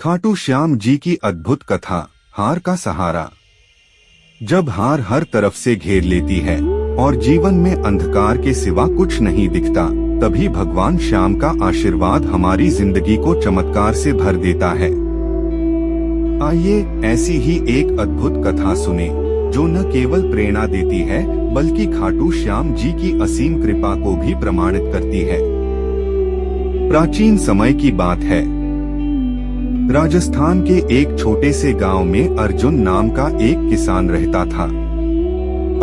खाटू श्याम जी की अद्भुत कथा, हार का सहारा। जब हार हर तरफ से घेर लेती है और जीवन में अंधकार के सिवा कुछ नहीं दिखता, तभी भगवान श्याम का आशीर्वाद हमारी जिंदगी को चमत्कार से भर देता है। आइए ऐसी ही एक अद्भुत कथा सुने, जो न केवल प्रेरणा देती है बल्कि खाटू श्याम जी की असीम कृपा को भी प्रमाणित करती है। प्राचीन समय की बात है। राजस्थान के एक छोटे से गांव में अर्जुन नाम का एक किसान रहता था।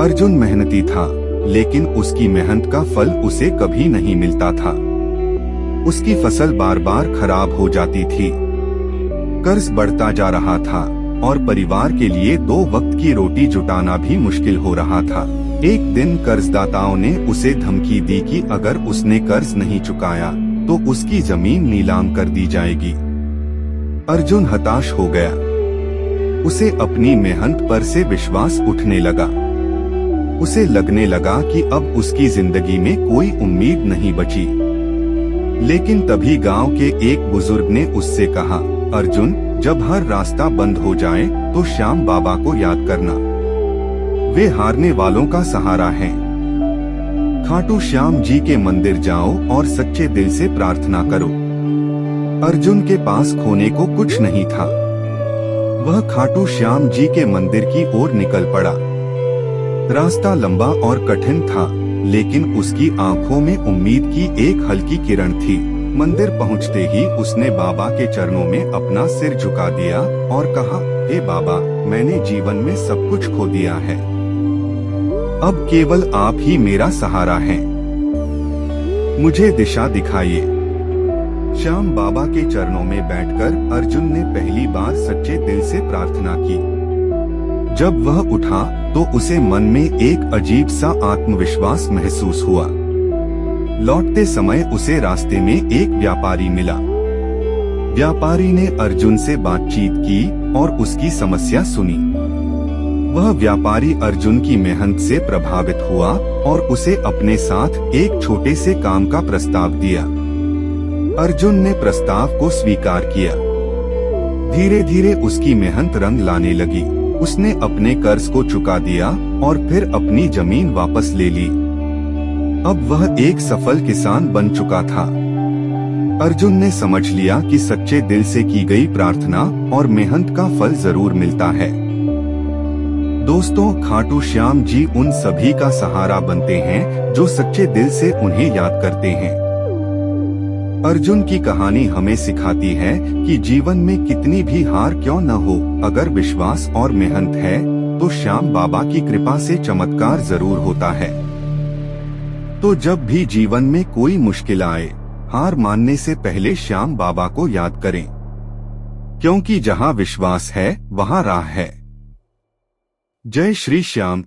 अर्जुन मेहनती था, लेकिन उसकी मेहनत का फल उसे कभी नहीं मिलता था। उसकी फसल बार बार खराब हो जाती थी, कर्ज बढ़ता जा रहा था और परिवार के लिए 2 वक्त की रोटी जुटाना भी मुश्किल हो रहा था। एक दिन कर्जदाताओं ने उसे धमकी दी कि अगर उसने कर्ज नहीं चुकाया तो उसकी जमीन नीलाम कर दी जाएगी। अर्जुन हताश हो गया। उसे अपनी मेहनत पर से विश्वास उठने लगा। उसे लगने लगा कि अब उसकी जिंदगी में कोई उम्मीद नहीं बची। लेकिन तभी गांव के एक बुजुर्ग ने उससे कहा, अर्जुन, जब हर रास्ता बंद हो जाए तो श्याम बाबा को याद करना। वे हारने वालों का सहारा हैं। खाटू श्याम जी के मंदिर जाओ और सच्चे दिल से प्रार्थना करो। अर्जुन के पास खोने को कुछ नहीं था। वह खाटू श्याम जी के मंदिर की ओर निकल पड़ा। रास्ता लंबा और कठिन था, लेकिन उसकी आंखों में उम्मीद की एक हल्की किरण थी। मंदिर पहुंचते ही उसने बाबा के चरणों में अपना सिर झुका दिया और कहा, हे बाबा, मैंने जीवन में सब कुछ खो दिया है। अब केवल आप ही मेरा सहारा हैं। मुझे दिशा दिखाइए। श्याम बाबा के चरणों में बैठकर अर्जुन ने पहली बार सच्चे दिल से प्रार्थना की। जब वह उठा तो उसे मन में एक अजीब सा आत्मविश्वास महसूस हुआ। लौटते समय उसे रास्ते में एक व्यापारी मिला। व्यापारी ने अर्जुन से बातचीत की और उसकी समस्या सुनी। वह व्यापारी अर्जुन की मेहनत से प्रभावित हुआ और उसे अपने साथ एक छोटे से काम का प्रस्ताव दिया। अर्जुन ने प्रस्ताव को स्वीकार किया। धीरे धीरे उसकी मेहनत रंग लाने लगी। उसने अपने कर्ज को चुका दिया और फिर अपनी जमीन वापस ले ली। अब वह एक सफल किसान बन चुका था। अर्जुन ने समझ लिया कि सच्चे दिल से की गई प्रार्थना और मेहनत का फल जरूर मिलता है। दोस्तों, खाटू श्याम जी उन सभी का सहारा बनते हैं जो सच्चे दिल से उन्हें याद करते हैं। अर्जुन की कहानी हमें सिखाती है कि जीवन में कितनी भी हार क्यों न हो, अगर विश्वास और मेहनत है तो श्याम बाबा की कृपा से चमत्कार जरूर होता है। तो जब भी जीवन में कोई मुश्किल आए, हार मानने से पहले श्याम बाबा को याद करें, क्योंकि जहां विश्वास है वहां राह है। जय श्री श्याम।